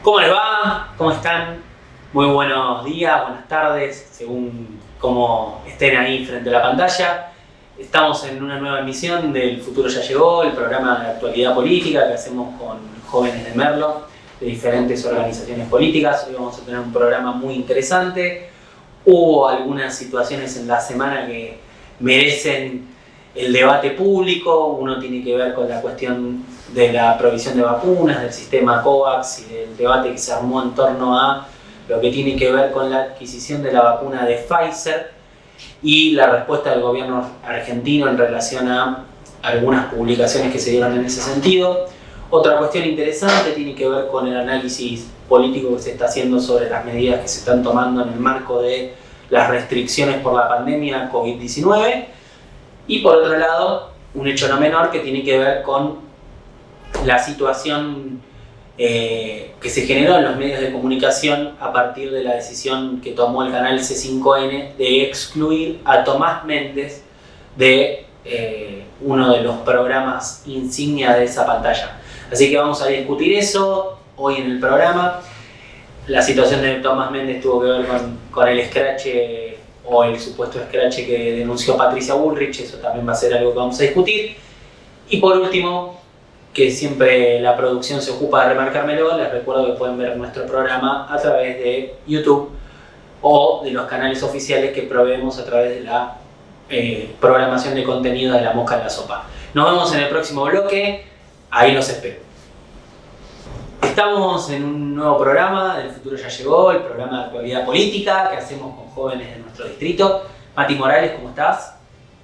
¿Cómo les va? ¿Cómo están? Muy buenos días, buenas tardes, según cómo estén ahí frente a la pantalla. Estamos en una nueva emisión del Futuro Ya Llegó, el programa de actualidad política que hacemos con jóvenes de Merlo, de diferentes organizaciones políticas. Hoy vamos a tener un programa muy interesante. Hubo algunas situaciones en la semana que merecen el debate público. Uno tiene que ver con la cuestión de la provisión de vacunas, del sistema COVAX y del debate que se armó en torno a lo que tiene que ver con la adquisición de la vacuna de Pfizer y la respuesta del gobierno argentino en relación a algunas publicaciones que se dieron en ese sentido. Otra cuestión interesante tiene que ver con el análisis político que se está haciendo sobre las medidas que se están tomando en el marco de las restricciones por la pandemia COVID-19. Y por otro lado, un hecho no menor que tiene que ver con la situación que se generó en los medios de comunicación a partir de la decisión que tomó el canal C5N de excluir a Tomás Méndez de uno de los programas insignia de esa pantalla. Así que vamos a discutir eso hoy en el programa. La situación de Tomás Méndez tuvo que ver con el escrache o el supuesto escrache que denunció Patricia Bullrich. Eso también va a ser algo que vamos a discutir. Y por último, que siempre la producción se ocupa de remarcármelo, les recuerdo que pueden ver nuestro programa a través de YouTube o de los canales oficiales que proveemos a través de la programación de contenido de La Mosca en la Sopa. Nos vemos en el próximo bloque, ahí los espero. Estamos en un nuevo programa del Futuro Ya Llegó, el programa de actualidad política que hacemos con jóvenes de nuestro distrito. Mati Morales, ¿cómo estás?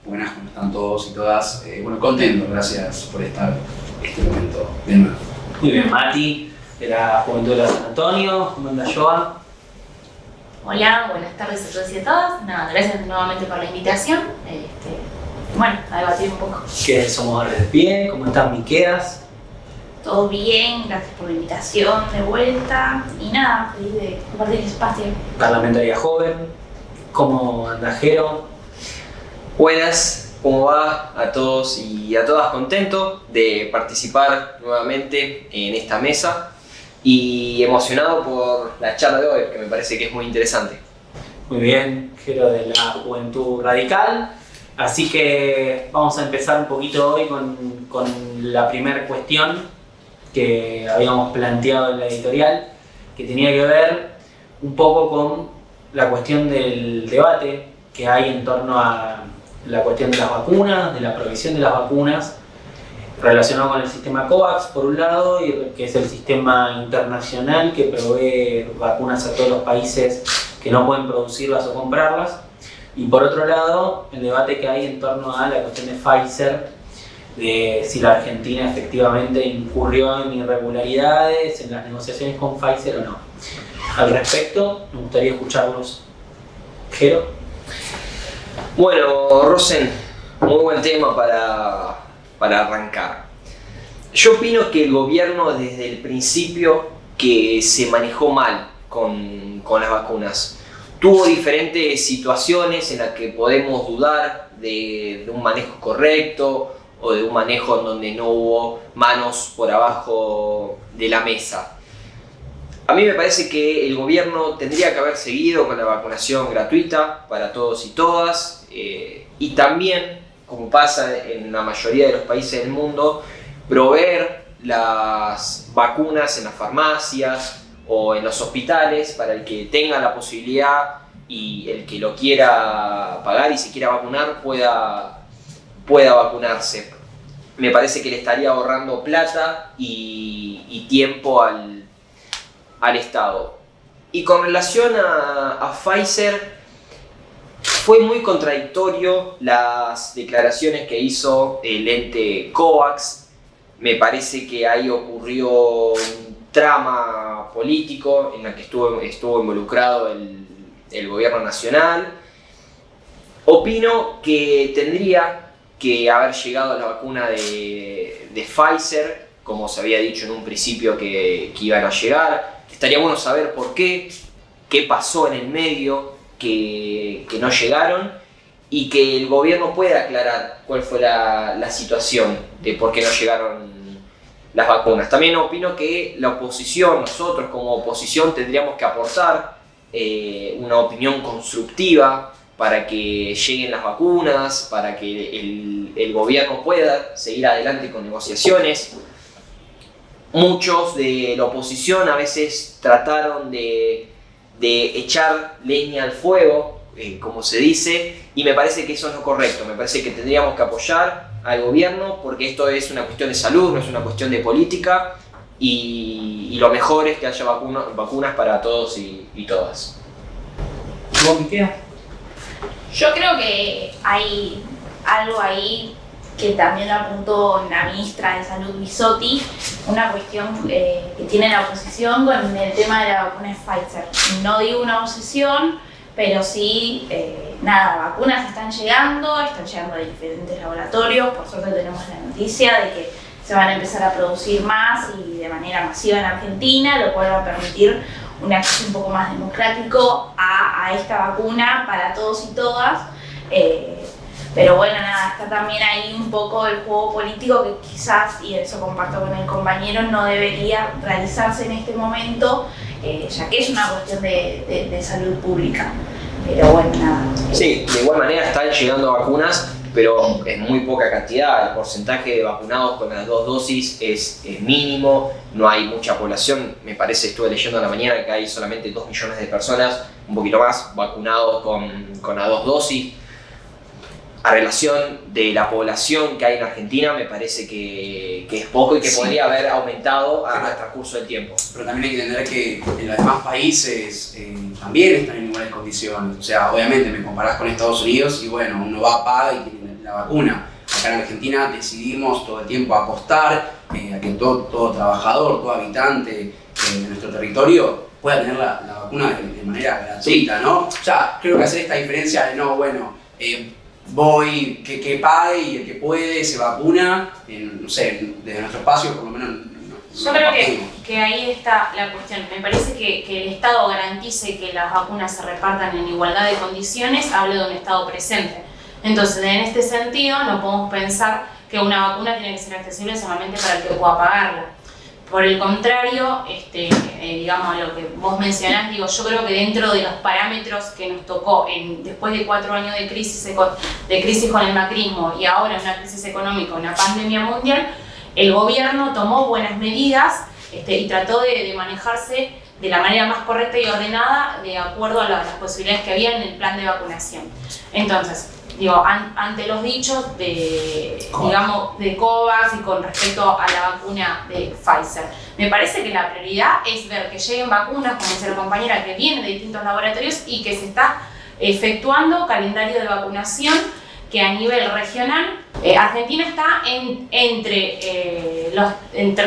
Buenas, ¿cómo están todos y todas? Contento, gracias por estar este momento de nuevo. Muy bien, Mati, de la Juventud de San Antonio. ¿Cómo anda Joa? Hola, buenas tardes a todos y a todas. Gracias nuevamente por la invitación. A debatir un poco. ¿Qué somos Ardes de Pie? ¿Cómo estás, Miqueas? Todo bien, gracias por la invitación de vuelta. Y nada, feliz de compartir el espacio. Parlamentaria joven. ¿Cómo anda Jero? Buenas, ¿cómo va a todos y a todas? Contento de participar nuevamente en esta mesa y emocionado por la charla de hoy, que me parece que es muy interesante. Muy bien, Jero de la Juventud Radical. Así que vamos a empezar un poquito hoy con la primera cuestión que habíamos planteado en la editorial, que tenía que ver un poco con la cuestión del debate que hay en torno a la cuestión de las vacunas, de la provisión de las vacunas, relacionado con el sistema COVAX por un lado, que es el sistema internacional que provee vacunas a todos los países que no pueden producirlas o comprarlas, y por otro lado el debate que hay en torno a la cuestión de Pfizer, de si la Argentina efectivamente incurrió en irregularidades en las negociaciones con Pfizer o no. Al respecto, me gustaría escucharlos. Jero. Bueno, Rosen, muy buen tema para arrancar. Yo opino que el gobierno desde el principio que se manejó mal con las vacunas. Tuvo diferentes situaciones en las que podemos dudar de un manejo correcto o de un manejo en donde no hubo manos por abajo de la mesa. A mí me parece que el gobierno tendría que haber seguido con la vacunación gratuita para todos y todas, y también, como pasa en la mayoría de los países del mundo, proveer las vacunas en las farmacias o en los hospitales para el que tenga la posibilidad y el que lo quiera pagar y se quiera vacunar pueda vacunarse. Me parece que le estaría ahorrando plata y tiempo al Estado. Y con relación a Pfizer, fue muy contradictorio las declaraciones que hizo el ente COVAX. Me parece que ahí ocurrió un trama político en la que estuvo involucrado el gobierno nacional. Opino que tendría que haber llegado la vacuna de Pfizer, como se había dicho en un principio que iban a llegar. Estaría bueno saber por qué pasó en el medio que no llegaron, y que el gobierno pueda aclarar cuál fue la situación de por qué no llegaron las vacunas. También opino que la oposición, nosotros como oposición tendríamos que aportar una opinión constructiva para que lleguen las vacunas, para que el gobierno pueda seguir adelante con negociaciones. Muchos de la oposición a veces trataron de echar leña al fuego, como se dice, y me parece que eso no es lo correcto. Me parece que tendríamos que apoyar al gobierno porque esto es una cuestión de salud, no es una cuestión de política, y lo mejor es que haya vacunas para todos y todas. ¿Vos, Miquea? Yo creo que hay algo ahí que también apuntó la ministra de Salud Bisotti, una cuestión que tiene la oposición con el tema de la vacuna de Pfizer. No digo una obsesión, pero sí, vacunas están llegando de diferentes laboratorios. Por suerte tenemos la noticia de que se van a empezar a producir más y de manera masiva en Argentina, lo cual va a permitir un acceso un poco más democrático a esta vacuna para todos y todas. Pero bueno, está también ahí un poco el juego político que quizás, y eso comparto con el compañero, no debería realizarse en este momento, ya que es una cuestión de salud pública. Pero bueno, Sí, de igual manera están llegando vacunas, pero en muy poca cantidad. El porcentaje de vacunados con las 2 dosis es mínimo, no hay mucha población. Me parece, estuve leyendo a la mañana que hay solamente 2 millones de personas, un poquito más, vacunados con las 2 dosis. A relación de la población que hay en Argentina, me parece que es poco y que podría haber aumentado al transcurso del tiempo. Pero también hay que entender que en los demás países también están en iguales condiciones. O sea, obviamente me comparás con Estados Unidos y bueno, uno va, paga y tiene la vacuna. Acá en Argentina decidimos todo el tiempo apostar a que todo trabajador, todo habitante de nuestro territorio pueda tener la vacuna de manera gratuita, ¿no? O sea, creo que hacer esta diferencia de voy, que pague y el que puede se vacuna, no sé, desde nuestro espacio por lo menos. Yo creo que ahí está la cuestión. Me parece que el Estado garantice que las vacunas se repartan en igualdad de condiciones, habla de un Estado presente. Entonces, en este sentido, no podemos pensar que una vacuna tiene que ser accesible solamente para el que pueda pagarla. Por el contrario, digamos lo que vos mencionás, yo creo que dentro de los parámetros que nos tocó después de 4 años de crisis con el macrismo y ahora una crisis económica, una pandemia mundial, el gobierno tomó buenas medidas y trató de manejarse de la manera más correcta y ordenada de acuerdo a las posibilidades que había en el plan de vacunación. Entonces, ante los dichos de COVAX y con respecto a la vacuna de Pfizer, me parece que la prioridad es ver que lleguen vacunas, como decía la compañera, que vienen de distintos laboratorios y que se está efectuando calendario de vacunación que a nivel regional, Argentina está entre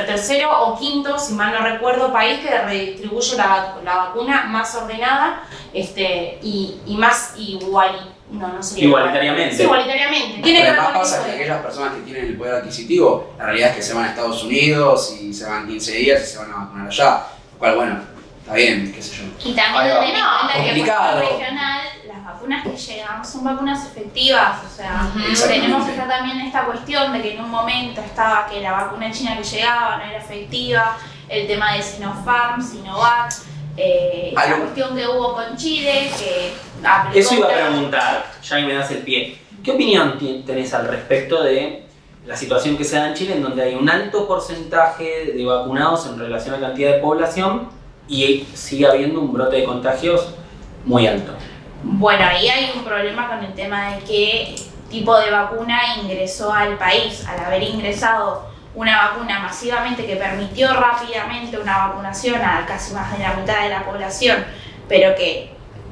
tercero o quinto, si mal no recuerdo, país que redistribuye la vacuna más ordenada y más igualitariamente. Sí, igualitariamente. Además pasa que aquellas personas que tienen el poder adquisitivo, la realidad es que se van a Estados Unidos y se van 15 días y se van a vacunar allá. Lo cual, bueno, está bien, qué sé yo. Y también tener en cuenta que complicado. por regional las vacunas que llegan son vacunas efectivas, o sea, tenemos acá también esta cuestión de que en un momento estaba que la vacuna china que llegaba no era efectiva, el tema de Sinopharm, Sinovac, la cuestión que hubo con Chile, que aplicó. Eso iba a preguntar, ya me das el pie. ¿Qué opinión tenés al respecto de la situación que se da en Chile, en donde hay un alto porcentaje de vacunados en relación a la cantidad de población y sigue habiendo un brote de contagios muy alto? Bueno, ahí hay un problema con el tema de qué tipo de vacuna ingresó al país. Al haber ingresado una vacuna masivamente que permitió rápidamente una vacunación a casi más de la mitad de la población, pero que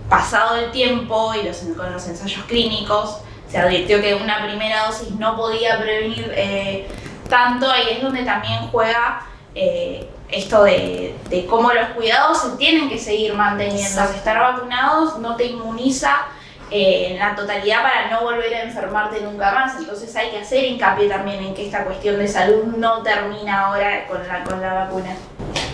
pasado el tiempo y con los ensayos clínicos se advirtió que una primera dosis no podía prevenir tanto, ahí es donde también juega esto de cómo los cuidados se tienen que seguir manteniendo. Exacto. Estar vacunados no te inmuniza en la totalidad para no volver a enfermarte nunca más, entonces hay que hacer hincapié también en que esta cuestión de salud no termina ahora con la vacuna.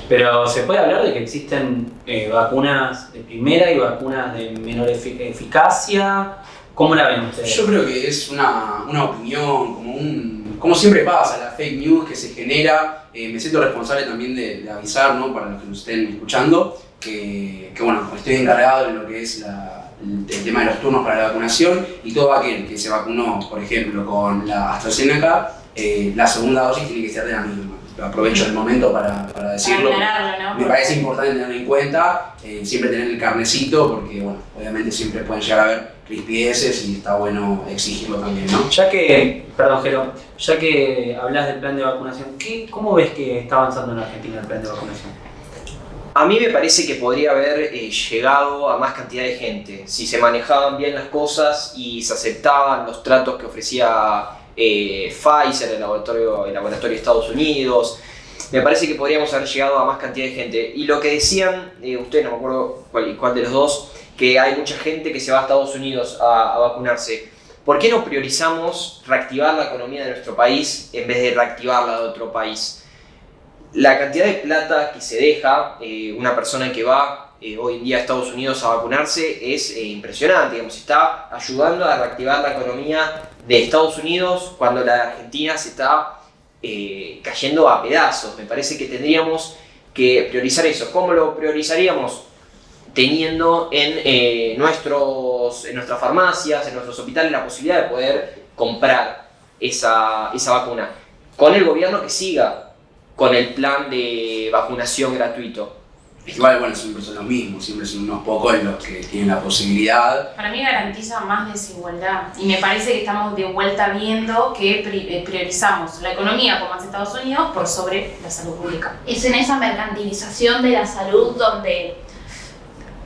Pero se puede hablar de que existen vacunas de primera y vacunas de menor eficacia. ¿Cómo la ven ustedes? Yo creo que es una opinión, como siempre pasa, la fake news que se genera. Me siento responsable también de avisar, ¿no? Para los que nos estén escuchando, que bueno, estoy encargado de lo que es el tema de los turnos para la vacunación, y todo aquel que se vacunó, por ejemplo, con la AstraZeneca, la segunda dosis tiene que ser de la misma. Aprovecho el momento para decirlo. Aclararlo, ¿no? Me parece importante tenerlo en cuenta, siempre tener el carnecito, porque bueno, obviamente siempre pueden llegar a haber rispideces y está bueno exigirlo también, ¿no? Ya que, perdón Jero, ya que hablas del plan de vacunación, ¿cómo ves que está avanzando en Argentina el plan de vacunación? A mí me parece que podría haber llegado a más cantidad de gente si se manejaban bien las cosas y se aceptaban los tratos que ofrecía Pfizer, el laboratorio de Estados Unidos. Me parece que podríamos haber llegado a más cantidad de gente. Y lo que decían, ustedes, no me acuerdo cuál de los dos, que hay mucha gente que se va a Estados Unidos a vacunarse. ¿Por qué no priorizamos reactivar la economía de nuestro país en vez de reactivarla de otro país? La cantidad de plata que se deja una persona que va hoy en día a Estados Unidos a vacunarse es impresionante. Digamos, está ayudando a reactivar la economía de Estados Unidos cuando la Argentina se está cayendo a pedazos. Me parece que tendríamos que priorizar eso. ¿Cómo lo priorizaríamos? Teniendo en nuestras farmacias, en nuestros hospitales, la posibilidad de poder comprar esa vacuna. Con el gobierno que siga con el plan de vacunación gratuito. Igual, bueno, siempre son los mismos, siempre son unos pocos los que tienen la posibilidad. Para mí garantiza más desigualdad, y me parece que estamos de vuelta viendo que priorizamos la economía, como hace Estados Unidos, por sobre la salud pública. Es en esa mercantilización de la salud donde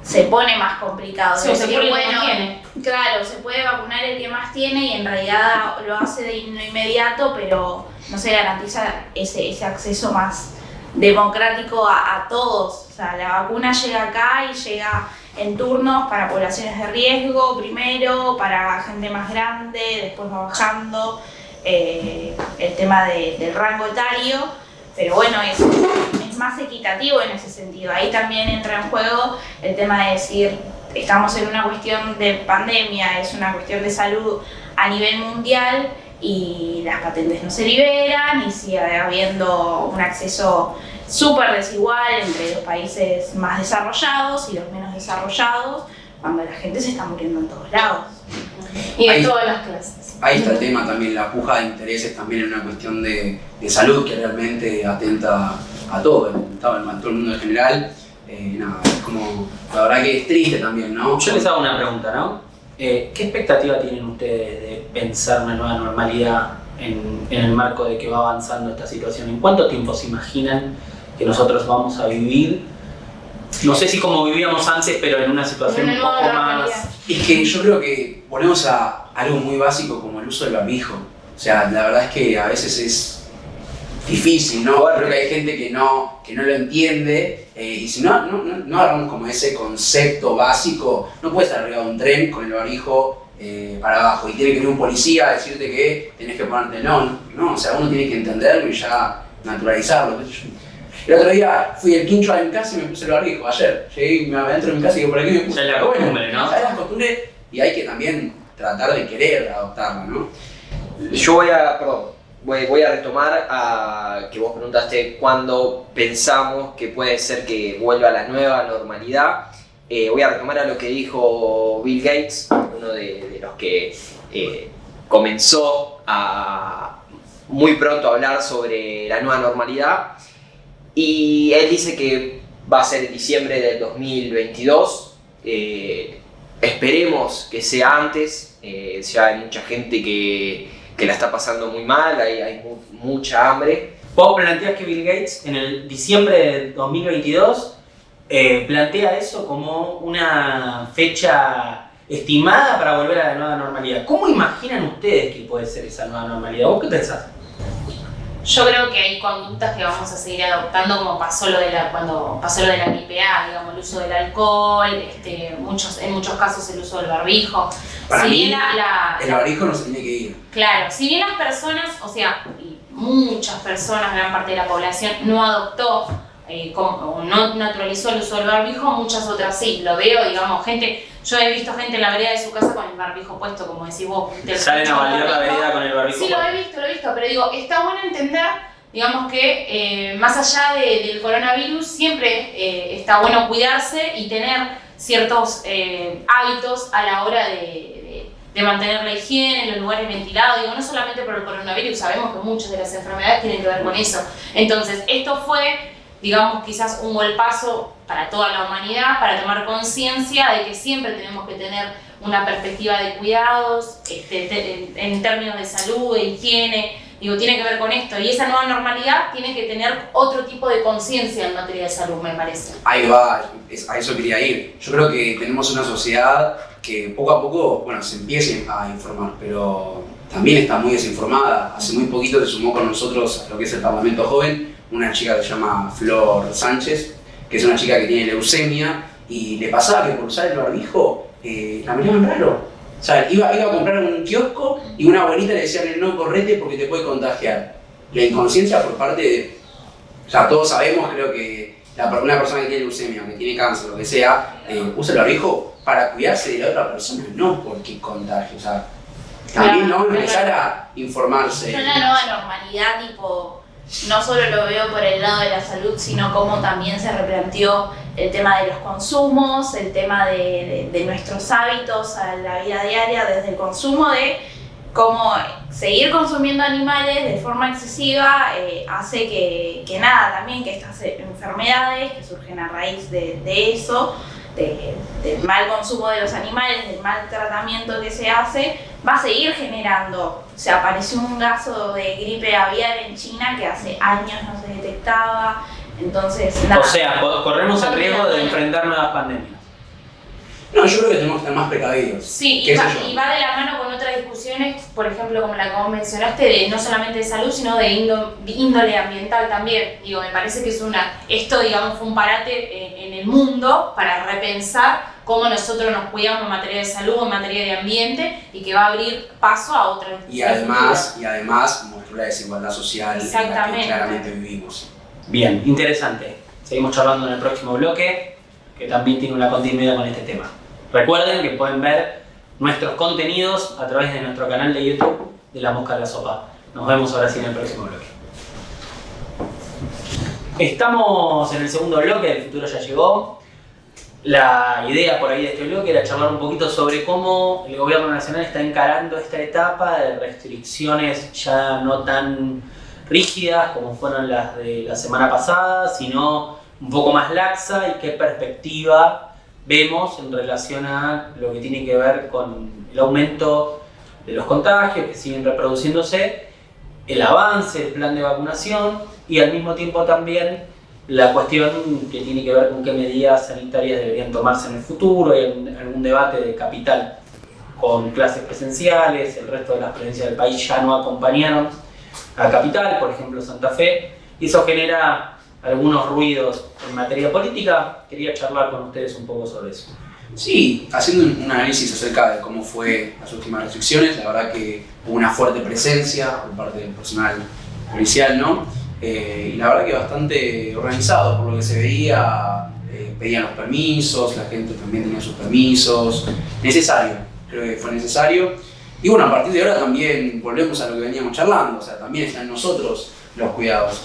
se pone más complicado. Sí, se pone bueno, que tiene. claro, se puede vacunar el que más tiene y en realidad lo hace de inmediato, pero no se garantiza ese acceso más democrático a todos. O sea, la vacuna llega acá y llega en turnos para poblaciones de riesgo primero, para gente más grande, después va bajando el tema del rango etario, pero bueno, es más equitativo en ese sentido. Ahí también entra en juego el tema de decir, estamos en una cuestión de pandemia, es una cuestión de salud a nivel mundial y las patentes no se liberan y sigue habiendo un acceso súper desigual entre los países más desarrollados y los menos desarrollados, cuando la gente se está muriendo en todos lados. Y de Ahí- todas las clases. Ahí está el tema también, la puja de intereses también en una cuestión de salud que realmente atenta a todo el mundo en general. Nada, es como, la verdad que es triste también, ¿no? Yo les hago una pregunta, ¿no? ¿Qué expectativa tienen ustedes de pensar una nueva normalidad en el marco de que va avanzando esta situación? ¿En cuánto tiempo se imaginan que nosotros vamos a vivir? No sé si como vivíamos antes, pero en una situación Una un nueva poco normalidad. más... Es que yo creo que volvemos a algo muy básico como el uso del barbijo. O sea, la verdad es que a veces es difícil, ¿no? Creo que hay gente que no lo entiende, y si no agarramos como ese concepto básico, no puedes estar arriba de un tren con el barbijo para abajo y tiene que venir un policía a decirte que tenés que ponerte no, o sea, uno tiene que entenderlo y ya naturalizarlo. qué sé yo. El otro día fui el quincho a mi casa y me puse el barbijo, ayer. Llegué adentro de mi casa y digo, ¿por qué me puse? Ya es la Pero bueno, costumbre, ¿no? ya es la costumbre y hay que también tratar de querer adoptarla, ¿no? Yo voy a retomar a que vos preguntaste cuándo pensamos que puede ser que vuelva a la nueva normalidad. Voy a retomar a lo que dijo Bill Gates, uno de los que comenzó muy pronto a hablar sobre la nueva normalidad. Y él dice que va a ser en diciembre del 2022. Esperemos que sea antes. Ya hay mucha gente que la está pasando muy mal, hay mucha hambre. Vos planteás que Bill Gates en el diciembre del 2022 plantea eso como una fecha estimada para volver a la nueva normalidad. ¿Cómo imaginan ustedes que puede ser esa nueva normalidad? ¿Vos qué pensás? Yo creo que hay conductas que vamos a seguir adoptando, como pasó cuando pasó lo de la gripe A, digamos, el uso del alcohol, en muchos casos el uso del barbijo. Para Si mí, bien el barbijo no se tiene que ir. Claro, si bien las personas, o sea, y muchas personas, gran parte de la población, no adoptó o no naturalizó el uso del barbijo, muchas otras sí. Lo veo, digamos, gente Yo he visto gente en la vereda de su casa con el barbijo puesto, como decís vos. Salen a balear la vereda con el barbijo puesto. Sí, lo he visto, pero digo, está bueno entender, digamos que más allá del coronavirus, siempre está bueno cuidarse y tener ciertos hábitos a la hora de mantener la higiene, los lugares ventilados, digo, no solamente por el coronavirus, sabemos que muchas de las enfermedades tienen que ver con eso. Entonces, esto fue, digamos, quizás un golpazo para toda la humanidad, para tomar conciencia de que siempre tenemos que tener una perspectiva de cuidados, en términos de salud, de higiene, digo, tiene que ver con esto. Y esa nueva normalidad tiene que tener otro tipo de conciencia en materia de salud, me parece. Ahí va, a eso quería ir. Yo creo que tenemos una sociedad que poco a poco, bueno, se empiece a informar, pero también está muy desinformada. Hace muy poquito se sumó con nosotros a lo que es el Parlamento Joven una chica que se llama Flor Sánchez, que es una chica que tiene leucemia, y le pasaba que por usar el barbijo la miraban raro. O sea, iba a comprar un kiosco y una abuelita le decía no, correte porque te puede contagiar. La inconsciencia por parte de... O sea, todos sabemos, creo que una persona que tiene leucemia, que tiene cáncer, lo que sea, usa el barbijo para cuidarse de la otra persona, no porque contagie. O sea, también no empezar a informarse. Es una nueva normalidad, tipo, no solo lo veo por el lado de la salud, sino como también se replanteó el tema de los consumos, el tema de nuestros hábitos a la vida diaria, desde el consumo de cómo seguir consumiendo animales de forma excesiva hace que nada, también que estas enfermedades que surgen a raíz de eso, del mal consumo de los animales, del mal tratamiento que se hace, va a seguir generando. O sea, apareció un caso de gripe aviar en China que hace años no se detectaba, entonces nada. O sea, corremos el riesgo de enfrentar nuevas pandemias. No, yo creo que tenemos que estar más precavidos. Sí, y va de la mano con otras discusiones, por ejemplo, como la que vos mencionaste, de no solamente de salud, sino de índole ambiental también. Digo, me parece que esto, digamos, fue un parate en el mundo para repensar cómo nosotros nos cuidamos en materia de salud, en materia de ambiente, y que va a abrir paso a otras discusiones. Y además mostró la desigualdad social en la que claramente vivimos. Bien, interesante. Seguimos charlando en el próximo bloque, que también tiene una continuidad con este tema. Recuerden que pueden ver nuestros contenidos a través de nuestro canal de YouTube de La Mosca de la Sopa. Nos vemos ahora sí en el próximo bloque. Estamos en el segundo bloque, El Futuro Ya Llegó. La idea por ahí de este bloque era charlar un poquito sobre cómo el gobierno nacional está encarando esta etapa de restricciones ya no tan rígidas como fueron las de la semana pasada, sino un poco más laxa, y qué perspectiva vemos en relación a lo que tiene que ver con el aumento de los contagios que siguen reproduciéndose, el avance del plan de vacunación y al mismo tiempo también la cuestión que tiene que ver con qué medidas sanitarias deberían tomarse en el futuro. Hay algún debate de capital con clases presenciales, el resto de las provincias del país ya no acompañaron a capital, por ejemplo Santa Fe, y eso genera algunos ruidos en materia política. Quería charlar con ustedes un poco sobre eso. Sí, haciendo un análisis acerca de cómo fue las últimas restricciones, la verdad que hubo una fuerte presencia por parte del personal policial, ¿no? Y la verdad que bastante organizado por lo que se veía, pedían los permisos, la gente también tenía sus permisos, necesario, creo que fue necesario. Y bueno, a partir de ahora también volvemos a lo que veníamos charlando, o sea, también están en nosotros los cuidados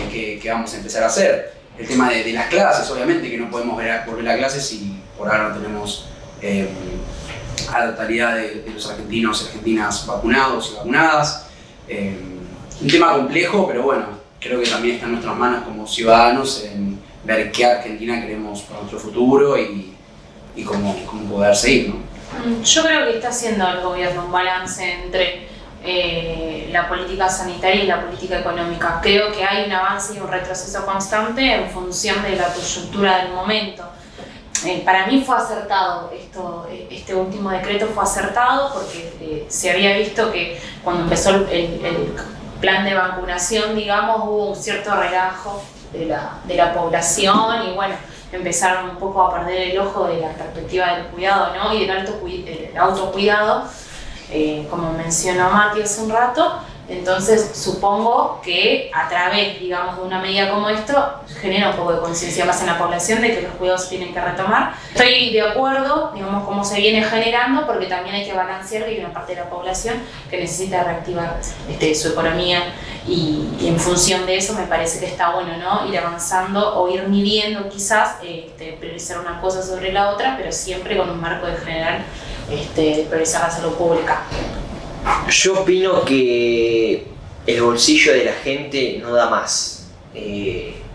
que vamos a empezar a hacer. El tema de las clases, obviamente que no podemos volver a clases si por ahora no tenemos a la totalidad de los argentinos y argentinas vacunados y vacunadas. Un tema complejo, pero bueno, creo que también está en nuestras manos como ciudadanos en ver qué Argentina queremos para nuestro futuro y cómo poder seguir, ¿no? Yo creo que está haciendo el gobierno un balance entre la política sanitaria y la política económica. Creo que hay un avance y un retroceso constante en función de la coyuntura del momento. Para mí fue acertado este último decreto, fue acertado porque se había visto que cuando empezó el plan de vacunación, digamos, hubo un cierto relajo de la población y bueno, empezaron un poco a perder el ojo de la perspectiva del cuidado, ¿no? Y del autocuidado, como mencionó Mati hace un rato, Entonces supongo que a través, digamos, de una medida como esto, genera un poco de conciencia más en la población de que los cuidados se tienen que retomar. Estoy de acuerdo, digamos, cómo se viene generando, porque también hay que balancear que hay una parte de la población que necesita reactivar su economía y en función de eso me parece que está bueno, ¿no? Ir avanzando o ir midiendo quizás, priorizar una cosa sobre la otra, pero siempre con un marco de general, priorizar la salud pública. Yo opino que el bolsillo de la gente no da más.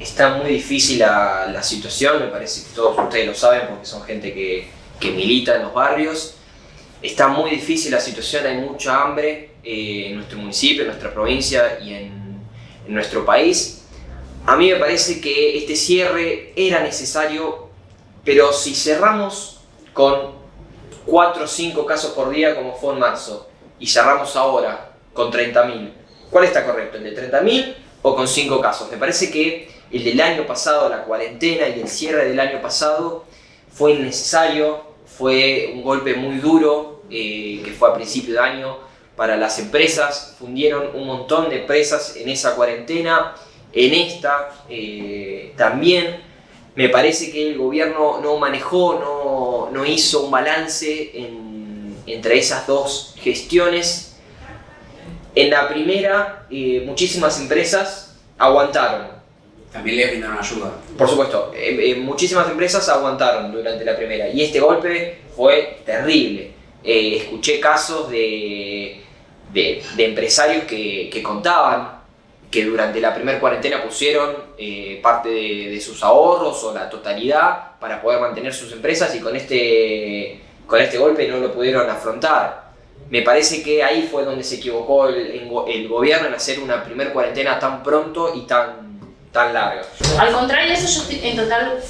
Está muy difícil la situación, me parece que todos ustedes lo saben porque son gente que milita en los barrios. Está muy difícil la situación, hay mucha hambre en nuestro municipio, en nuestra provincia y en nuestro país. A mí me parece que este cierre era necesario, pero si cerramos con 4 o 5 casos por día como fue en marzo, y cerramos ahora con 30.000, ¿cuál está correcto? ¿El de 30.000 o con 5 casos? Me parece que el del año pasado, la cuarentena y el cierre del año pasado fue innecesario, fue un golpe muy duro que fue a principio de año para las empresas, fundieron un montón de empresas en esa cuarentena, en esta también. Me parece que el gobierno no manejó, no hizo un balance entre esas dos gestiones. En la primera, muchísimas empresas aguantaron. También les brindaron ayuda. Por supuesto, muchísimas empresas aguantaron durante la primera y este golpe fue terrible. Escuché casos de empresarios que contaban que durante la primera cuarentena pusieron parte de sus ahorros o la totalidad para poder mantener sus empresas y con este golpe no lo pudieron afrontar. Me parece que ahí fue donde se equivocó el gobierno en hacer una primera cuarentena tan pronto y tan larga. Al contrario de eso, yo estoy en total,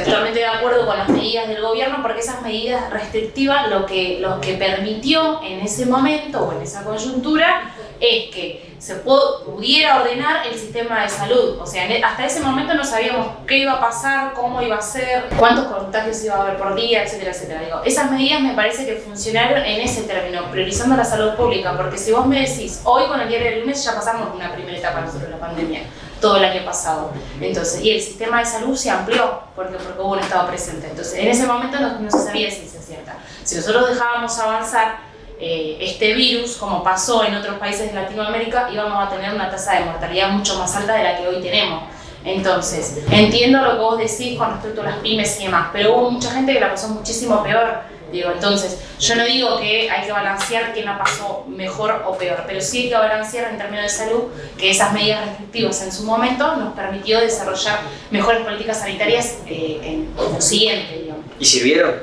totalmente de acuerdo con las medidas del gobierno, porque esas medidas restrictivas lo que permitió en ese momento o en esa coyuntura es que se pudiera ordenar el sistema de salud. O sea, hasta ese momento no sabíamos qué iba a pasar, cómo iba a ser, cuántos contagios iba a haber por día, etcétera, etcétera. Digo, esas medidas me parece que funcionaron en ese término, priorizando la salud pública, porque si vos me decís, hoy con el diario del lunes ya pasamos una primera etapa nosotros de la pandemia, todo el año pasado. Entonces, y el sistema de salud se amplió porque hubo un estado presente. Entonces, en ese momento no se sabía de ciencia cierta. Si nosotros dejábamos avanzar este virus, como pasó en otros países de Latinoamérica, íbamos a tener una tasa de mortalidad mucho más alta de la que hoy tenemos. Entonces, entiendo lo que vos decís con respecto a las pymes y demás, pero hubo mucha gente que la pasó muchísimo peor. Entonces, yo no digo que hay que balancear quién la pasó mejor o peor, pero sí hay que balancear en términos de salud que esas medidas restrictivas en su momento nos permitió desarrollar mejores políticas sanitarias en lo siguiente, digamos. ¿Y sirvieron?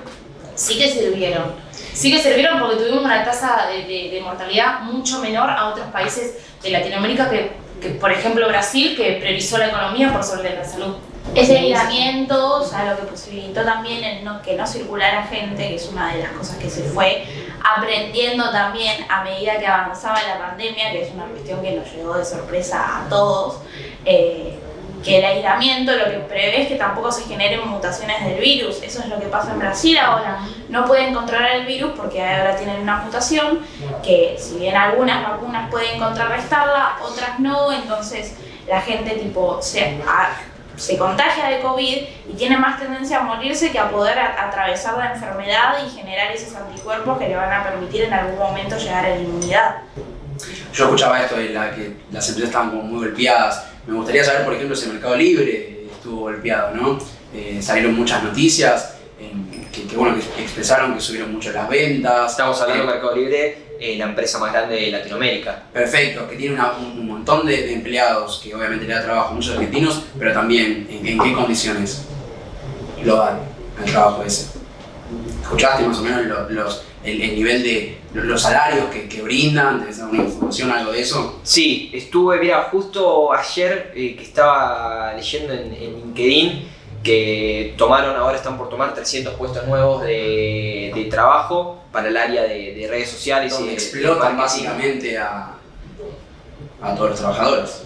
Sí que sirvieron. Sí que sirvieron porque tuvimos una tasa de mortalidad mucho menor a otros países de Latinoamérica que por ejemplo Brasil, que priorizó la economía por sobre la salud. Ese aislamiento, lo que posibilitó también que no circulara gente, que es una de las cosas que se fue aprendiendo también a medida que avanzaba la pandemia, que es una cuestión que nos llegó de sorpresa a todos, que el aislamiento lo que prevé es que tampoco se generen mutaciones del virus. Eso es lo que pasa en Brasil ahora. No pueden controlar el virus porque ahora tienen una mutación que, si bien algunas vacunas pueden contrarrestarla, otras no, entonces la gente se contagia de COVID y tiene más tendencia a morirse que a poder atravesar la enfermedad y generar esos anticuerpos que le van a permitir en algún momento llegar a la inmunidad. Yo escuchaba esto de que las empresas estaban como muy golpeadas. Me gustaría saber, por ejemplo, si el Mercado Libre estuvo golpeado, ¿no? Salieron muchas noticias que expresaron que subieron mucho las ventas. Estamos hablando de Mercado Libre, la empresa más grande de Latinoamérica. Perfecto, que tiene un montón de empleados, que obviamente le da trabajo a muchos argentinos, pero también en qué condiciones lo dan el trabajo ese. ¿Escuchaste más o menos el nivel de los salarios que brindan? ¿Tenés alguna información, algo de eso? Sí, estuve, justo ayer que estaba leyendo en LinkedIn que ahora están por tomar 300 puestos nuevos de trabajo para el área de redes sociales. Donde y explotan básicamente a todos los trabajadores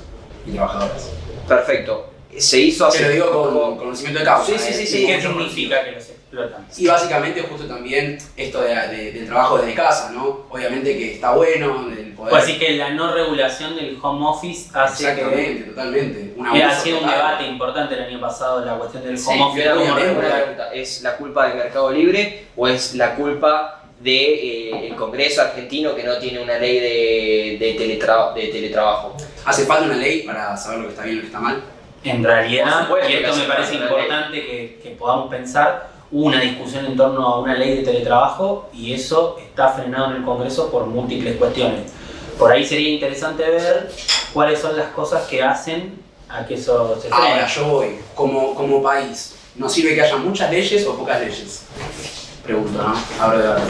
y trabajadoras. Perfecto. Se hizo hace... Te lo digo con conocimiento de causa. Sí. ¿Qué significa que lo sé? explotan. Y básicamente justo también esto del trabajo desde casa, ¿no? Obviamente que está bueno el poder... Pues así que la no regulación del home office hace Exactamente, totalmente. que ha sido un debate importante el año pasado la cuestión del home office. Yo tengo cómo una regular. pregunta, ¿es la culpa del Mercado Libre o es la culpa del Congreso argentino que no tiene una ley de teletrabajo? ¿Hace falta una ley para saber lo que está bien y lo que está mal? En realidad, Por supuesto y que esto hace me parece falta una importante que podamos pensar, hubo una discusión en torno a una ley de teletrabajo y eso está frenado en el Congreso por múltiples cuestiones. Por ahí sería interesante ver cuáles son las cosas que hacen a que eso se frene. Ahora yo voy, como país, ¿nos sirve que haya muchas leyes o pocas leyes? Pregunto, ¿no? Abro de debate.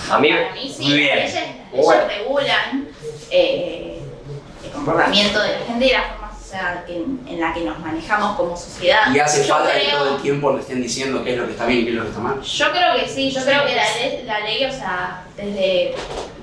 A mí, Para mí sí, Muy bien. las leyes Bueno. regulan el comportamiento de la gente y la forma social en la que nos manejamos como sociedad. ¿Y hace Yo falta que creo- todo el tiempo le estén diciendo qué es lo que está bien y qué es lo que está mal? Yo creo que sí, yo creo que la ley, o sea, desde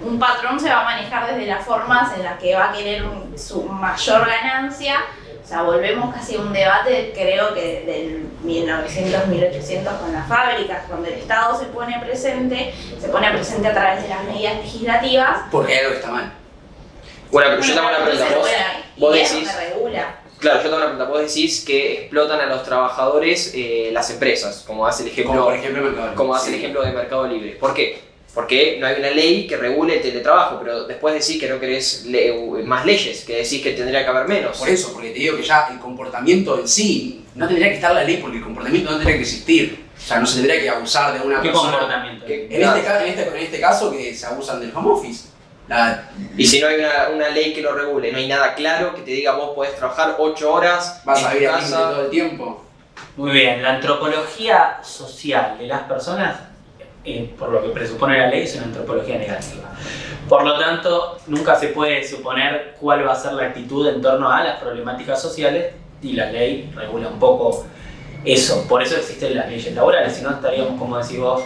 un patrón se va a manejar desde las formas en las que va a querer su mayor ganancia. O sea, volvemos casi a un debate, creo que del 1900, 1800 con las fábricas, donde el Estado se pone presente a través de las medidas legislativas. Porque hay algo que está mal. bueno, pero yo tengo una pregunta. Entonces, Vos bueno, y eso decís, se regula. claro, yo tengo una pregunta. Vos decís que explotan a los trabajadores las empresas, como hace el ejemplo, Como por ejemplo Mercado Libre. como hace el Sí. ejemplo de Mercado Libre. ¿Por qué? Porque no hay una ley que regule el teletrabajo, pero después decís que no querés más leyes, que decís que tendría que haber menos. Por eso, porque te digo que ya el comportamiento en sí, no tendría que estar la ley porque el comportamiento no tendría que existir. O sea, no se tendría que abusar de una ¿Qué persona. comportamiento? En este caso que se abusan del home office. Y si no hay una ley que lo regule, no hay nada claro que te diga vos podés trabajar 8 horas Vas en a tu ir a casa. todo el tiempo. Muy bien, la antropología social de las personas, por lo que presupone la ley, es una antropología negativa. Por lo tanto, nunca se puede suponer cuál va a ser la actitud en torno a las problemáticas sociales y la ley regula un poco eso. Por eso existen las leyes laborales, si no estaríamos, como decís vos,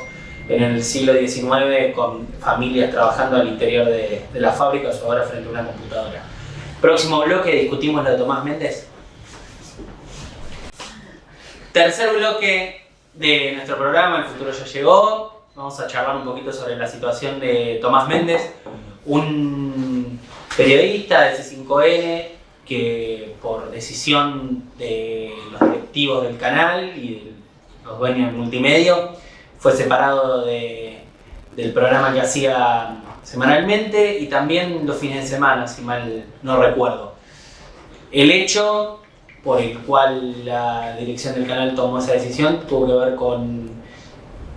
en el siglo XIX con familias trabajando al interior de las fábricas o ahora frente a una computadora. Próximo bloque, discutimos lo de Tomás Méndez. Tercer bloque de nuestro programa, El futuro ya llegó. Vamos a charlar un poquito sobre la situación de Tomás Méndez, un periodista de C5N que por decisión de los directivos del canal y de los dueños del multimedio fue separado del programa que hacía semanalmente y también los fines de semana, si mal no recuerdo. El hecho por el cual la dirección del canal tomó esa decisión tuvo que ver con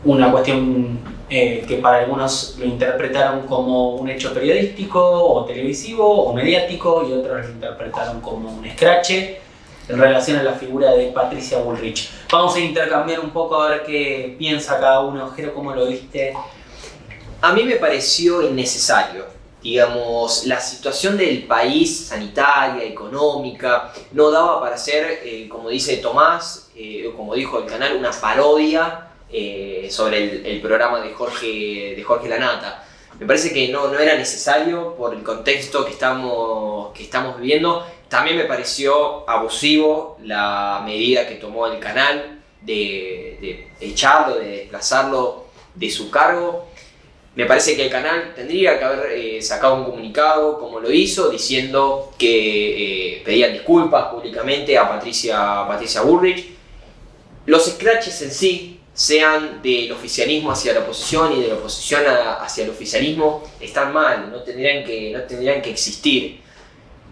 una cuestión que para algunos lo interpretaron como un hecho periodístico o televisivo o mediático y otros lo interpretaron como un escrache en relación a la figura de Patricia Bullrich. Vamos a intercambiar un poco a ver qué piensa cada uno. Jero, ¿cómo lo viste? A mí me pareció innecesario. Digamos, la situación del país, sanitaria, económica, no daba para ser, como dice Tomás, como dijo el canal, una parodia sobre el programa de Jorge Lanata. Me parece que no era necesario por el contexto que estamos viviendo. También me pareció abusivo la medida que tomó el canal de echarlo, de desplazarlo de su cargo. Me parece que el canal tendría que haber sacado un comunicado, como lo hizo, diciendo que pedían disculpas públicamente a Patricia Bullrich. Los scratches en sí, sean del oficialismo hacia la oposición y de la oposición hacia el oficialismo, están mal, no tendrían que existir.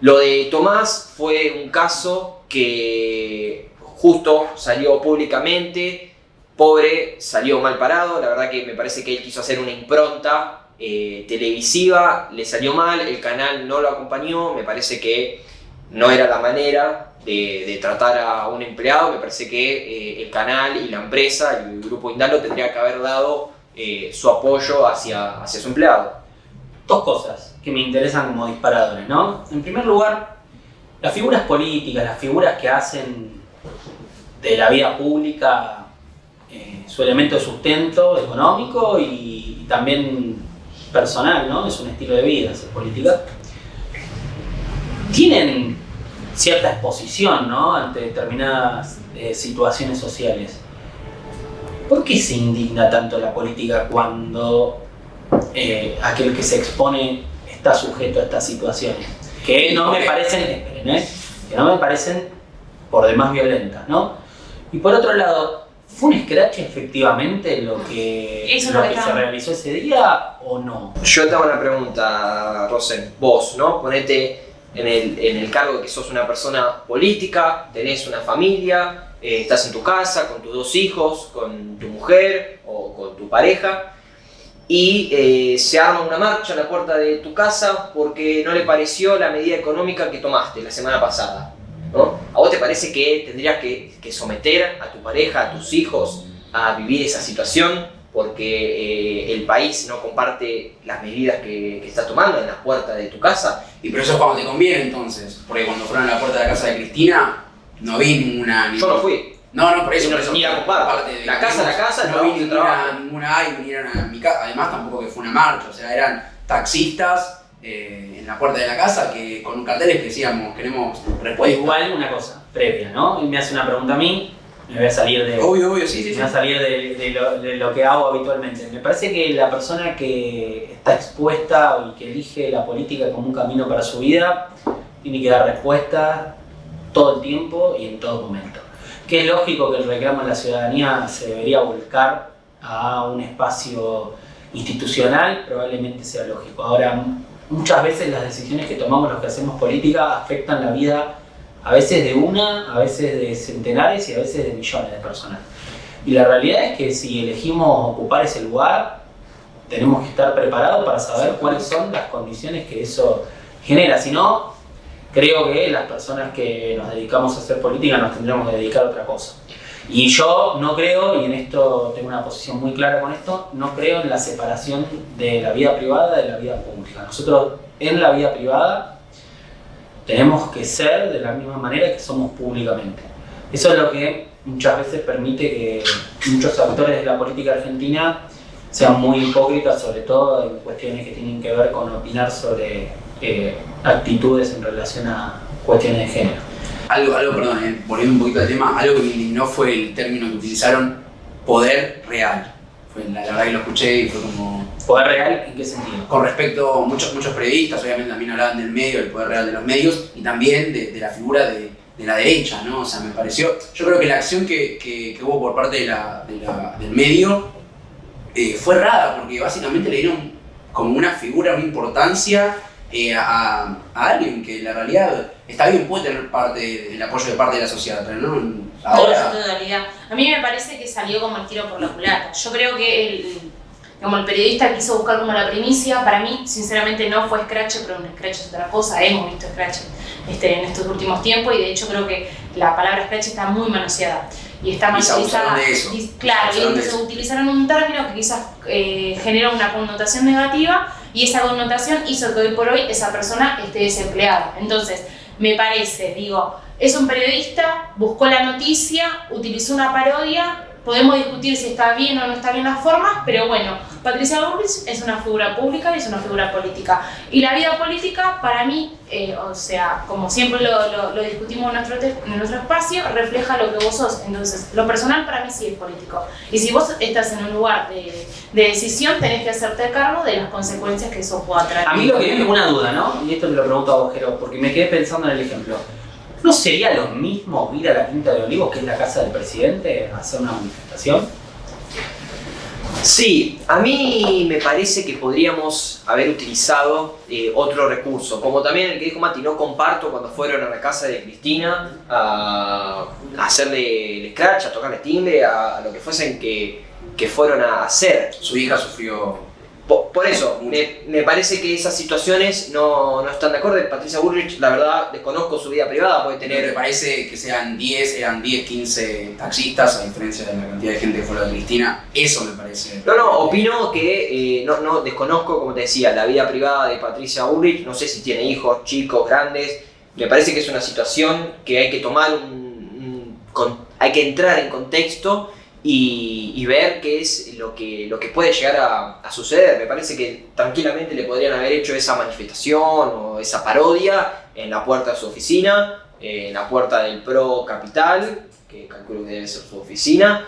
Lo de Tomás fue un caso que justo salió públicamente, pobre, salió mal parado. La verdad que me parece que él quiso hacer una impronta televisiva, le salió mal, el canal no lo acompañó, me parece que no era la manera de tratar a un empleado. Me parece que el canal y la empresa y el grupo Indalo tendría que haber dado su apoyo hacia su empleado. Dos cosas que me interesan como disparadores, ¿no? En primer lugar, las figuras políticas, las figuras que hacen de la vida pública su elemento de sustento económico y también personal, ¿no? Es un estilo de vida hacer política. Tienen cierta exposición, ¿no? Ante determinadas situaciones sociales. ¿Por qué se indigna tanto la política cuando aquel que se expone está sujeto a estas situaciones? Que no me parecen, esperen, que no me parecen por demás violentas, ¿no? Y por otro lado, ¿fue un scratch efectivamente lo que se realizó ese día o no? Yo te hago una pregunta, Rosen. Vos, ¿no? Ponete en el cargo de que sos una persona política, tenés una familia, estás en tu casa con tus 2 hijos, con tu mujer o con tu pareja, y se arma una marcha a la puerta de tu casa porque no le pareció la medida económica que tomaste la semana pasada, ¿no? ¿A vos te parece que tendrías que someter a tu pareja, a tus hijos a vivir esa situación porque el país no comparte las medidas que estás tomando en la puerta de tu casa? Y pero eso es cuando te conviene entonces, porque cuando fueron a la puerta de la casa de Cristina, no vi ninguna... Yo no fui. No, por eso. Ni la comparto. La casa, no vi ninguna y vinieron a mi casa. Además tampoco que fue una marcha, o sea, eran taxistas en la puerta de la casa que con carteles que decíamos, queremos respuesta. Igual una cosa previa, ¿no? Y me hace una pregunta a mí, me voy a salir de... Obvio, sí. Me voy a salir de lo que hago habitualmente. Me parece que la persona que está expuesta y que elige la política como un camino para su vida tiene que dar respuestas todo el tiempo y en todo momento. Que es lógico que el reclamo de la ciudadanía se debería volcar a un espacio institucional, probablemente sea lógico. Ahora, muchas veces las decisiones que tomamos los que hacemos política afectan la vida a veces de una, a veces de centenares y a veces de millones de personas. Y la realidad es que si elegimos ocupar ese lugar, tenemos que estar preparados para saber cuáles son las condiciones que eso genera. Si no, creo que las personas que nos dedicamos a hacer política nos tendremos que dedicar a otra cosa. Y yo no creo, y en esto tengo una posición muy clara con esto, no creo en la separación de la vida privada de la vida pública. Nosotros en la vida privada tenemos que ser de la misma manera que somos públicamente. Eso es lo que muchas veces permite que muchos actores de la política argentina sean muy hipócritas, sobre todo en cuestiones que tienen que ver con opinar sobre actitudes en relación a cuestiones de género. Algo, perdón, volviendo un poquito al tema, algo que me indignó fue el término que utilizaron, poder real. La verdad que lo escuché y fue como... ¿Poder real en qué sentido? Con respecto, muchos periodistas obviamente también hablaban del medio, del poder real de los medios y también de la figura de la derecha, ¿no? O sea, me pareció... Yo creo que la acción que hubo por parte del medio fue errada, porque básicamente le dieron como una figura, una importancia a alguien que en la realidad está bien, puede tener el apoyo de parte de la sociedad, pero no ahora. A mí me parece que salió como el tiro por la culata. Yo creo que el periodista quiso buscar como la primicia. Para mí, sinceramente, no fue scratch, pero un scratch es otra cosa. Hemos visto scratch en estos últimos tiempos y de hecho creo que la palabra scratch está muy manoseada y está mal utilizada. Claro, y entonces utilizaron un término que quizás genera una connotación negativa y esa connotación hizo que hoy por hoy esa persona esté desempleada. Entonces, me parece, es un periodista, buscó la noticia, utilizó una parodia. Podemos discutir si está bien o no está bien las formas, pero bueno, Patricia Bullrich es una figura pública y es una figura política. Y la vida política, para mí, o sea, como siempre lo discutimos en nuestro espacio, refleja lo que vos sos. Entonces, lo personal para mí sí es político. Y si vos estás en un lugar de decisión, tenés que hacerte cargo de las consecuencias que eso pueda traer. A mí lo que tengo una duda, ¿no? Y esto te lo pregunto a vos, Jero, porque me quedé pensando en el ejemplo. ¿No sería lo mismo ir a la Quinta de Olivos, que es la casa del presidente, a hacer una manifestación? Sí, a mí me parece que podríamos haber utilizado otro recurso, como también el que dijo Mati, no comparto cuando fueron a la casa de Cristina a hacerle el scratch, a tocarle timbre, a lo que fuesen que fueron a hacer. Su hija sufrió... Por eso, me parece que esas situaciones no están de acuerdo. Patricia Bullrich, la verdad, desconozco su vida privada, puede tener... Me parece que eran 10, 15 taxistas, a diferencia de la cantidad de gente que fue la de Cristina. Eso me parece... No, opino que no desconozco, como te decía, la vida privada de Patricia Bullrich. No sé si tiene hijos, chicos, grandes. Me parece que es una situación que hay que tomar hay que entrar en contexto y ver qué es lo que puede llegar a suceder. Me parece que tranquilamente le podrían haber hecho esa manifestación o esa parodia en la puerta de su oficina, en la puerta del Pro Capital, que calculo que debe ser su oficina,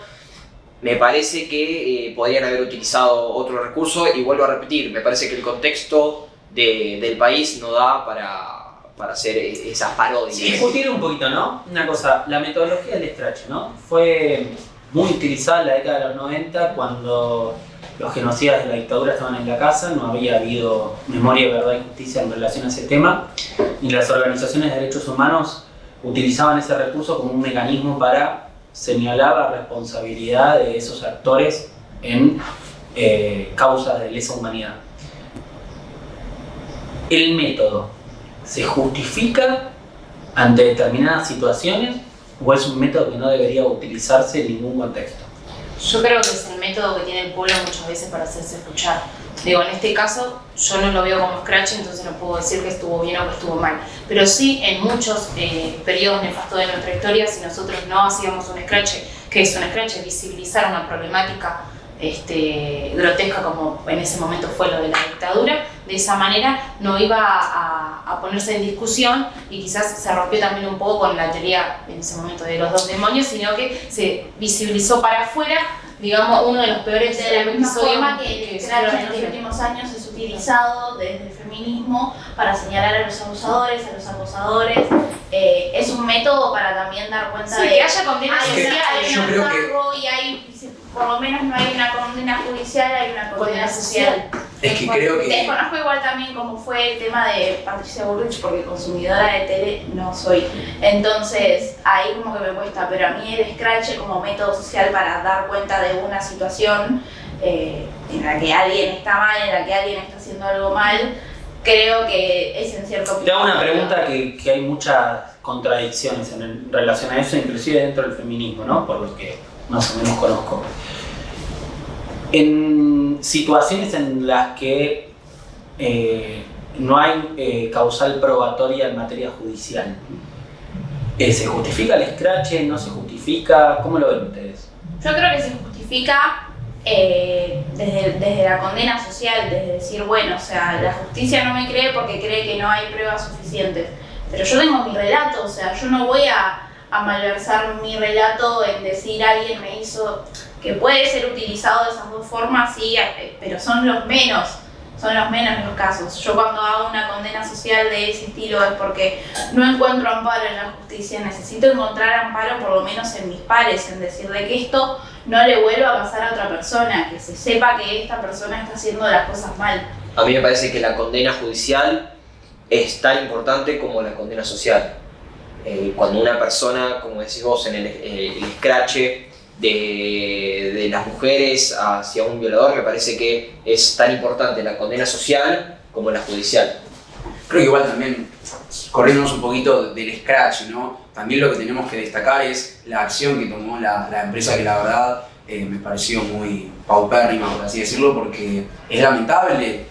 me parece que podrían haber utilizado otro recurso, y vuelvo a repetir, me parece que el contexto del país no da para hacer esas parodias. Sí, discutir un poquito, ¿no? Una cosa, la metodología del scratch, ¿no? Fue muy utilizada en la década de los 90 cuando los genocidas de la dictadura estaban en la casa, no había habido memoria, verdad y justicia en relación a ese tema, y las organizaciones de derechos humanos utilizaban ese recurso como un mecanismo para señalar la responsabilidad de esos actores en causas de lesa humanidad. El método se justifica ante determinadas situaciones o es un método que no debería utilizarse en ningún contexto. Yo creo que es el método que tiene el pueblo muchas veces para hacerse escuchar. Digo, en este caso yo no lo veo como scratch, entonces no puedo decir que estuvo bien o que estuvo mal. Pero sí, en muchos periodos nefastos de nuestra historia, si nosotros no hacíamos un scratch, que es un scratch, visibilizar una problemática grotesca como en ese momento fue lo de la dictadura, de esa manera no iba a ponerse en discusión y quizás se rompió también un poco con la teoría en ese momento de los dos demonios, sino que se visibilizó para afuera, digamos, uno de los peores de la misma episodios forma que el scratch en los últimos años es utilizado desde el feminismo para señalar a los abusadores, a los acosadores. Es un método para también dar cuenta sí, de que haya condenas hay sociales. Yo un creo que- hartazgo y hay, por lo menos no hay una condena judicial, hay una condena social. Es que creo que... Desconozco igual también cómo fue el tema de Patricia Bullrich, porque consumidora de tele no soy. Entonces, ahí como que me cuesta, pero a mí el scratch como método social para dar cuenta de una situación en la que alguien está mal, en la que alguien está haciendo algo mal, creo que es en cierto punto. Te hago una pregunta que hay muchas contradicciones en relación a eso, inclusive dentro del feminismo, ¿no? Por lo que más o menos conozco. En situaciones en las que no hay causal probatoria en materia judicial, ¿se justifica el scratch? ¿No se justifica? ¿Cómo lo ven ustedes? Yo creo que se justifica desde la condena social, desde decir, bueno, o sea, la justicia no me cree porque cree que no hay pruebas suficientes. Pero yo tengo mi relato, o sea, yo no voy a malversar mi relato en decir alguien me hizo, que puede ser utilizado de esas dos formas, sí, pero son los menos los casos. Yo cuando hago una condena social de ese estilo es porque no encuentro amparo en la justicia, necesito encontrar amparo por lo menos en mis pares, en decirle que esto no le vuelva a pasar a otra persona, que se sepa que esta persona está haciendo las cosas mal. A mí me parece que la condena judicial es tan importante como la condena social. Cuando una persona, como decís vos, en el scratch de las mujeres hacia un violador, me parece que es tan importante la condena social como la judicial. Creo que igual también, corriéndonos un poquito del scratch, ¿no? También lo que tenemos que destacar es la acción que tomó la empresa, que la verdad me pareció muy paupérrima, por así decirlo, porque es lamentable.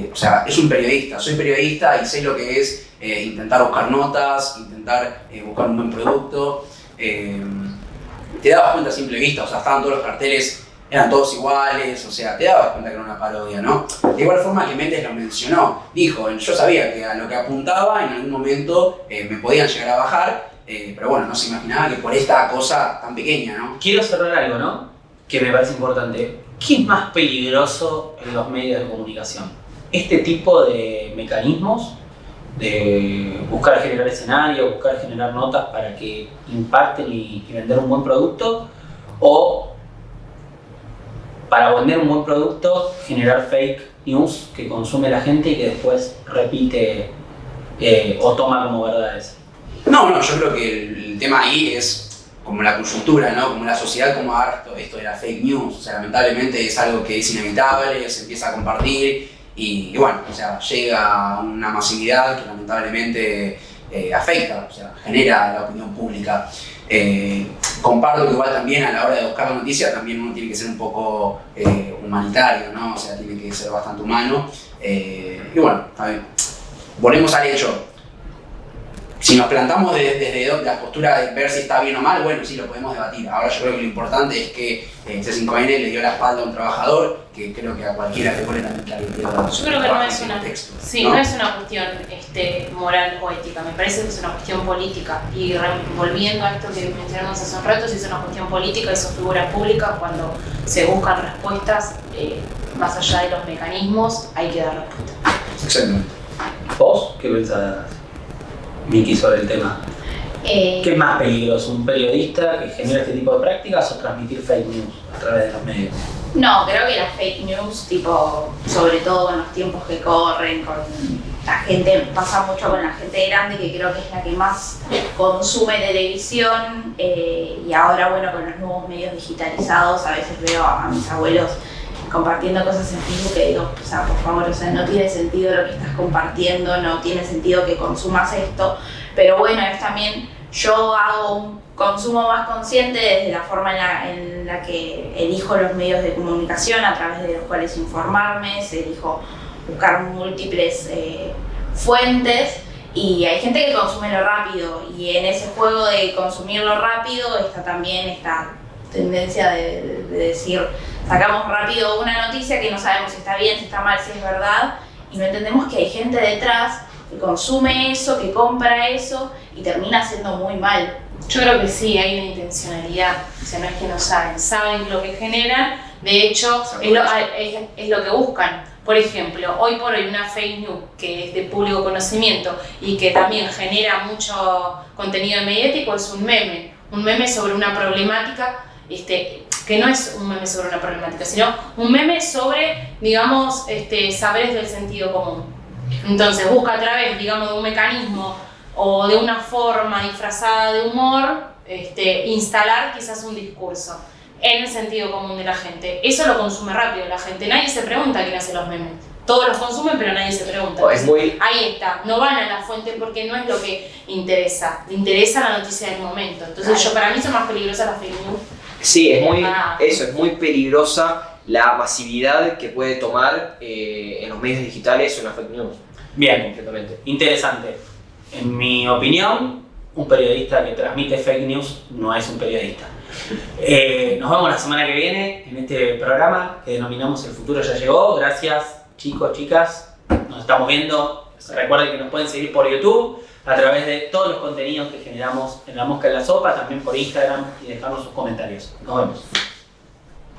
O sea, es un periodista, soy periodista y sé lo que es intentar buscar notas, intentar buscar un buen producto. Te dabas cuenta a simple vista, o sea, estaban todos los carteles, eran todos iguales, o sea, te dabas cuenta que era una parodia, ¿no? De igual forma que Méndez lo mencionó, dijo, yo sabía que a lo que apuntaba en algún momento me podían llegar a bajar, pero bueno, no se imaginaba que por esta cosa tan pequeña, ¿no? Quiero cerrar algo, ¿no? Que me parece importante. ¿Qué es más peligroso en los medios de comunicación? Este tipo de mecanismos de buscar generar escenarios, buscar generar notas para que impacten y vender un buen producto, o para vender un buen producto generar fake news que consume la gente y que después repite o toma como verdades. No, yo creo que el tema ahí es como la coyuntura, ¿no? Como la sociedad, como esto de la fake news. O sea, lamentablemente es algo que es inevitable, se empieza a compartir y bueno, o sea, llega a una masividad que lamentablemente afecta, o sea, genera la opinión pública. Comparto que igual también a la hora de buscar la noticia también uno tiene que ser un poco humanitario, ¿no? O sea, tiene que ser bastante humano. Y bueno, a ver, volvemos al hecho. Si nos plantamos desde la postura de ver si está bien o mal, bueno, sí lo podemos debatir. Ahora yo creo que lo importante es que C5N le dio la espalda a un trabajador que creo que a cualquiera le pone también claro. Yo creo que no es una, texto, sí, ¿no? No es una cuestión moral o ética, me parece que es una cuestión política. Y volviendo a esto que mencionamos hace un rato, si es una cuestión política y sos figura pública, cuando se buscan respuestas, más allá de los mecanismos, hay que dar respuesta. Exactamente. ¿Vos qué pensás, Miki, sobre el tema? ¿Qué es más peligroso? ¿Un periodista que genera este tipo de prácticas o transmitir fake news a través de los medios? No, creo que las fake news, tipo, sobre todo con los tiempos que corren, con la gente, pasa mucho con la gente grande, que creo que es la que más consume televisión, y ahora, bueno, con los nuevos medios digitalizados, a veces veo a mis abuelos compartiendo cosas en Facebook que digo, o sea, por favor, o sea, no tiene sentido lo que estás compartiendo, no tiene sentido que consumas esto, pero bueno, es también, yo hago un consumo más consciente desde la forma en la que elijo los medios de comunicación a través de los cuales informarme, elijo buscar múltiples fuentes, y hay gente que consume lo rápido, y en ese juego de consumir lo rápido está también esta tendencia de decir, sacamos rápido una noticia que no sabemos si está bien, si está mal, si es verdad, y no entendemos que hay gente detrás que consume eso, que compra eso y termina siendo muy mal. Yo creo que sí, hay una intencionalidad, o sea, no es que no saben lo que generan, de hecho es lo que buscan. Por ejemplo, hoy por hoy una fake news que es de público conocimiento y que también genera mucho contenido mediático es un meme sobre una problemática, que no es un meme sobre una problemática, sino un meme sobre, digamos, saberes del sentido común. Entonces busca a través, digamos, de un mecanismo o de una forma disfrazada de humor, instalar quizás un discurso en el sentido común de la gente. Eso lo consume rápido la gente, nadie se pregunta quién hace los memes. Todos los consumen, pero nadie se pregunta. Ahí está, no van a la fuente porque no es lo que interesa, le interesa la noticia del momento. Entonces para mí son más peligrosas las fake news. Sí, es muy peligrosa la masividad que puede tomar en los medios digitales una fake news. Bien, completamente. Interesante. En mi opinión, un periodista que transmite fake news no es un periodista. Nos vemos la semana que viene en este programa que denominamos El Futuro Ya Llegó. Gracias, chicos, chicas. Nos estamos viendo. Recuerden que nos pueden seguir por YouTube, a través de todos los contenidos que generamos en La Mosca en la Sopa, también por Instagram, y dejarnos sus comentarios. Nos vemos.